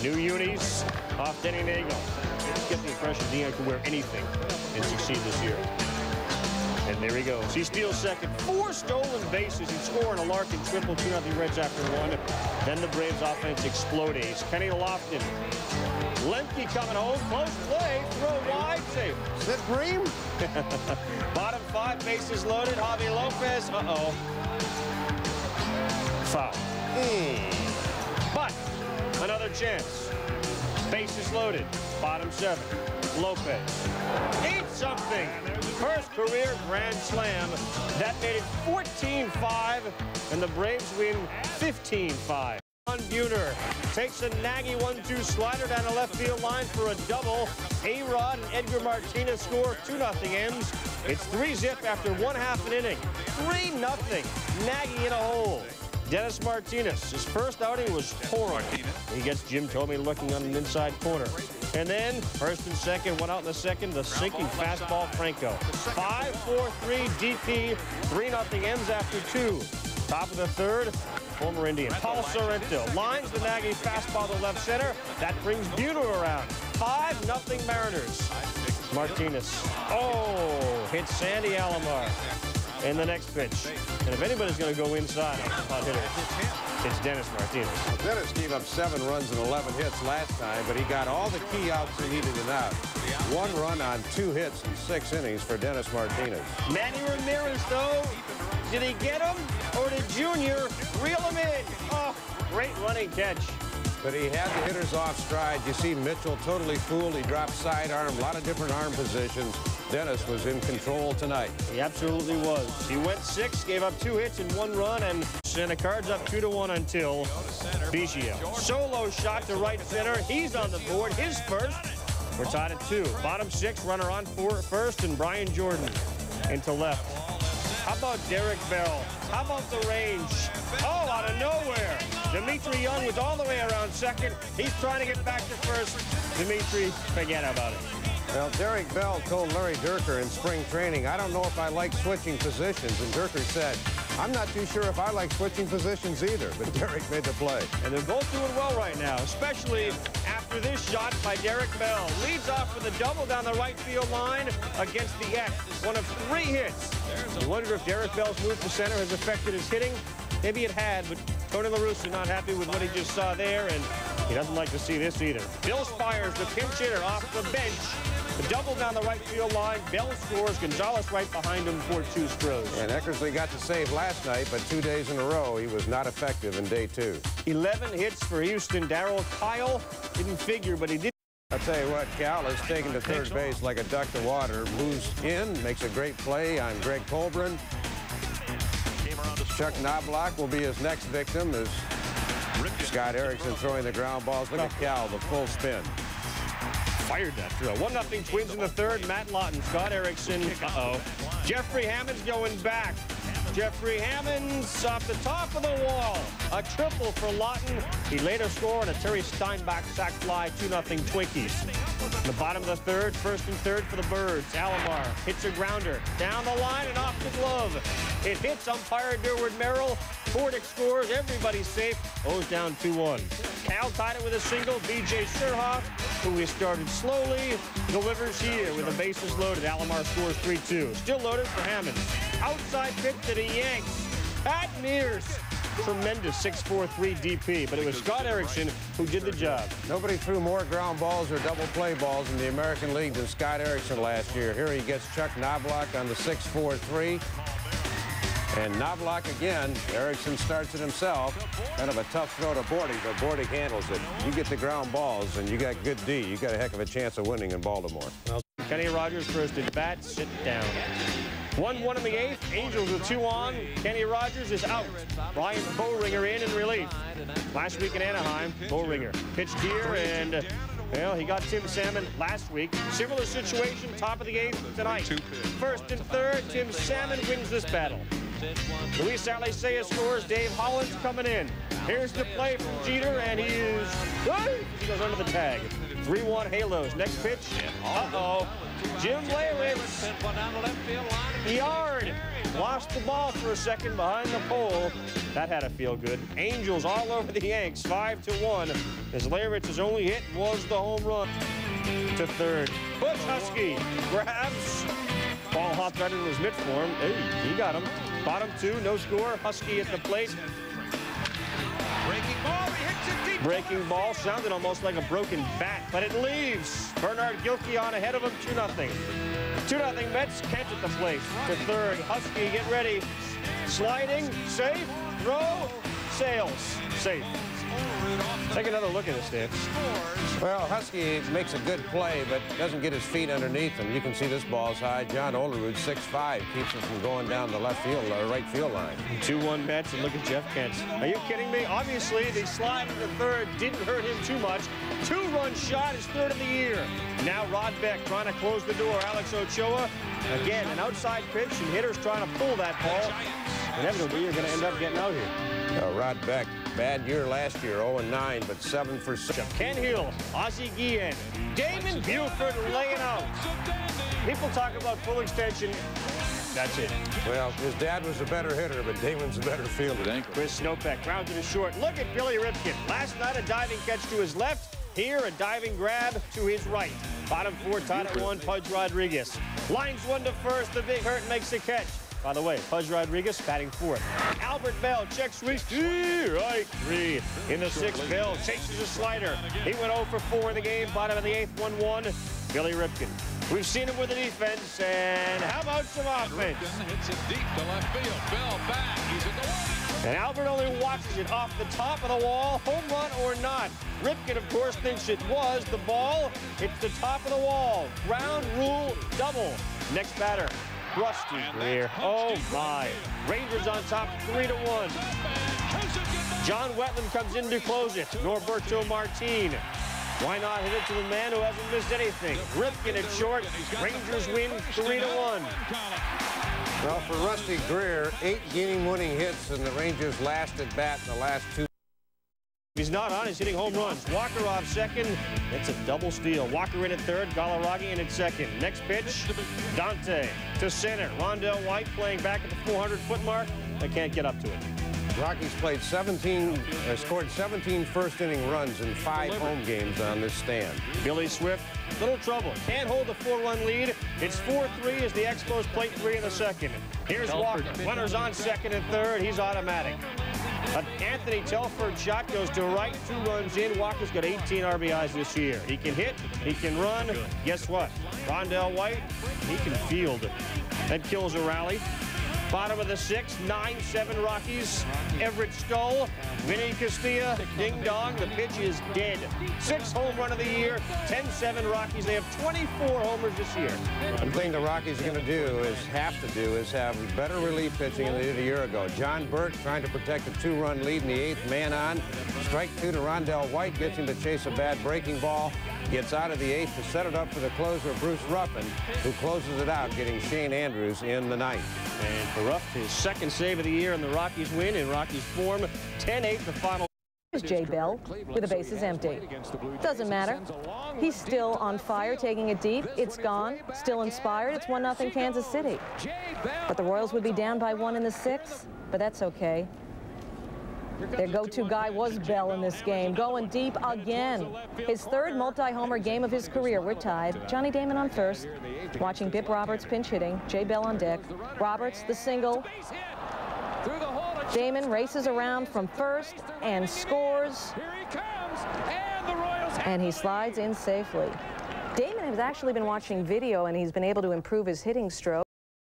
New unis off Denny Nagel. Get the impression Dion can wear anything and succeed this year. And there he goes. He steals second. 4 stolen bases. He'd score in a Larkin triple, 2-0 Reds after 1. Then the Braves offense explodes. Kenny Lofton. Lemke coming home. Close play. Throw wide. Save. Is that Bream? Bottom 5, bases loaded. Javi Lopez. Uh-oh. Foul. But another chance. Bases loaded. Bottom 7. Lopez. Eat something. First career grand slam. That made it 14-5, and the Braves win 15-5. Buhner takes a Nagy 1-2 slider down the left field line for a double. A-Rod and Edgar Martinez score 2-0 M's. It's 3-zip after 1/2 an inning. 3-0. Nagy in a hole. Dennis Martinez, his first outing was horrible. He gets Jim Thome looking on an inside corner. And then, first and second, 1 out in the second, the sinking fastball, Franco. 5-4-3 DP, 3-0 M's after 2. Top of the third, former Indian Paul Sorrento lines the Nagy fastball to left center. That brings Buhner around. 5-0 Mariners. Martinez, hits Sandy Alomar. And the next pitch. And if anybody's going to go inside on hot hitters, it's Dennis Martinez. Well, Dennis gave up 7 runs and 11 hits last time, but he got all the key outs he needed and out. 1 run on 2 hits in 6 innings for Dennis Martinez. Manny Ramirez, though, did he get him, or did Junior reel him in? Oh, great running catch. But he had the hitters off stride. You see Mitchell totally fooled. He dropped sidearm, a lot of different arm positions. Dennis was in control tonight. He absolutely was. He went 6, gave up 2 hits and 1 run, and the Cards up 2-1 until Biggio. Solo shot to right center. He's on the board. His first. We're tied at 2. Bottom 6, runner on first, and Brian Jordan into left. How about Derek Bell? How about the range? Oh, out of nowhere. Dimitri Young was all the way around second. He's trying to get back to first. Dimitri, forget about it. Well, Derek Bell told Larry Dierker in spring training, I don't know if I like switching positions. And Dierker said, I'm not too sure if I like switching positions either. But Derek made the play. And they're both doing well right now, especially after this shot by Derek Bell. Leads off with a double down the right field line against the X. 1 of 3 hits. I wonder if Derek Bell's move to center has affected his hitting. Maybe it had, but Tony La Russa not happy with what he just saw there, and he doesn't like to see this either. Bill Spires, the pinch hitter, off the bench. The double down the right field line. Bell scores. Gonzalez right behind him for 2 strokes. And Eckersley got to save last night, but 2 days in a row, he was not effective in day 2. 11 hits for Houston. Darryl Kyle didn't figure, but he did. I'll tell you what, Cal is taken to third base like a duck to water. Moves in, makes a great play on Greg Colburn. Chuck Knobloch will be his next victim as Scott Erickson throwing the ground balls. Look at Cal, the full spin. Fired that throw. 1-0 Twins in the third. Matt Lawton, Scott Erickson. Jeffrey Hammond's going back. Jeffrey Hammond's off the top of the wall. A triple for Lawton. He later scored on a Terry Steinbach sac fly, 2-0 Twinkies. In the bottom of the third, first and third for the Birds. Alomar hits a grounder down the line and off the glove. It hits umpire Durward Merrill. Fordick scores. Everybody's safe. O's down 2-1. Cal tied it with a single. B.J. Sherhoff, who we started slowly, delivers here with the bases loaded. Alomar scores 3-2. Still loaded for Hammond. Outside pitch to the Yanks. Pat Mears. Tremendous 6-4-3 DP, but it was Scott Erickson who did the job. Nobody threw more ground balls or double play balls in the American League than Scott Erickson last year. Here he gets Chuck Knobloch on the 6-4-3. And Knobloch again. Erickson starts it himself. Kind of a tough throw to Bordig, but Bordig handles it. You get the ground balls and you got good D. You got a heck of a chance of winning in Baltimore. Well, Kenny Rogers first at bat, sit down. 1-1 in the 8th. Angels with 2 on. Kenny Rogers is out. Brian Boehringer in relief. Last week in Anaheim, Boehringer pitched here, and well, he got Tim Salmon last week. Similar situation, top of the 8th tonight. First and third, Tim Salmon wins this battle. Luis Alicea scores. Dave Holland's coming in. Here's the play from Jeter, and he goes under the tag. 3-1 Halos. Next pitch. Jim Leyritz. Yard. lost the ball for a second behind the pole. That had to feel good. Angels all over the Yanks, 5-1. As Larich's only hit was the home run. To third. Butch Husky grabs. Ball hopped right into his mitt for him. Hey, he got him. Bottom 2, no score. Husky at the plate. Breaking ball, he hits it deep. Breaking ball sounded almost like a broken bat, but it leaves. Bernard Gilkey on ahead of him, 2-0. 2-0 Mets. Kent at the plate. To third. Husky, get ready. Sliding, safe, throw, sails, safe. Take another look at this, Dan. Well, Husky makes a good play, but doesn't get his feet underneath him. You can see this ball's high. John Olerud, 6'5", keeps him from going down the left field or right field line. 2-1 Mets, and look at Jeff Kent. Are you kidding me? Obviously, the slide to third didn't hurt him too much. 2-run shot, his third of the year. Now Rod Beck trying to close the door. Alex Ochoa, again, an outside pitch, and hitters trying to pull that ball. Inevitably, you're going to end up getting out here. Rod Beck, bad year last year, 0-9, but 7 for 6. Ken Hill, Ozzie Guillen, Damon Buford laying out. People talk about full extension. That's it. Well, his dad was a better hitter, but Damon's a better fielder. Chris Snopek grounded to short. Look at Billy Ripken. Last night, a diving catch to his left. Here, a diving grab to his right. Bottom 4 tied at 1, Pudge Rodriguez. Lines 1 to first. The big hurt makes the catch. By the way, Pudge Rodriguez batting 4th. Albert Bell, check switch, right 3. In the 6th, Bell chases a slider. He went 0 for 4 in the game. Bottom of the 8th, 1-1. Billy Ripken. We've seen him with the defense, and how about some offense? Hits it deep to left field. Bell back. He's in the wall. And Albert only watches it off the top of the wall, home run or not. Ripken, of course, thinks it was the ball. It's the top of the wall. Ground rule double. Next batter. Rusty Greer. Oh, my. Rangers on top 3-1. John Wetland comes in to close it. Norberto Martin. Why not hit it to the man who hasn't missed anything? Ripken at short. Rangers win 3-1. Well, for Rusty Greer, 8 game-winning hits in the Rangers' last at bat in the last 2. He's not on, he's hitting home runs. Walker off second. It's a double steal. Walker in at third, Galaragi in at second. Next pitch, Dante to center. Rondell White playing back at the 400-foot mark. They can't get up to it. Rockies played scored 17 first-inning runs in 5 home games on this stand. Billy Swift, little trouble. Can't hold the 4-run lead. It's 4-3 as the Expos plate 3 in the second. Here's Walker. Runners on second and third. He's automatic. Anthony Telford shot goes to right, 2 runs in. Walker's got 18 RBIs this year. He can hit, he can run. Guess what? Rondell White, he can field. That kills a rally. Bottom of the 6th, 9-7 Rockies. Everett Stoll, Vinny Castilla, ding dong. The pitch is dead. 6th home run of the year, 10-7 Rockies. They have 24 homers this year. One thing the Rockies are going to have to do is have better relief pitching than they did a year ago. John Burke trying to protect a 2-run lead in the 8th, man on. Strike 2 to Rondell White, gets him to chase a bad breaking ball. Gets out of the 8th to set it up for the closer, Bruce Ruffin, who closes it out, getting Shane Andrews in the 9th. And for Ruff, his 2nd save of the year, and the Rockies win in Rockies form. 10-8 the final. Here's Jay Bell with the bases empty. Doesn't matter. He's still on fire, taking it deep. It's gone. Still inspired. It's 1-0 Kansas City. But the Royals would be down by 1 in the 6th, but that's okay. Their go-to guy was Bell in this game, going deep again. His 3rd multi-homer game of his career. We're tied. Johnny Damon on first. Watching Bip Roberts pinch hitting. Jay Bell on deck. Roberts, the single. Damon races around from first and scores. And he slides in safely. Damon has actually been watching video, and he's been able to improve his hitting stroke.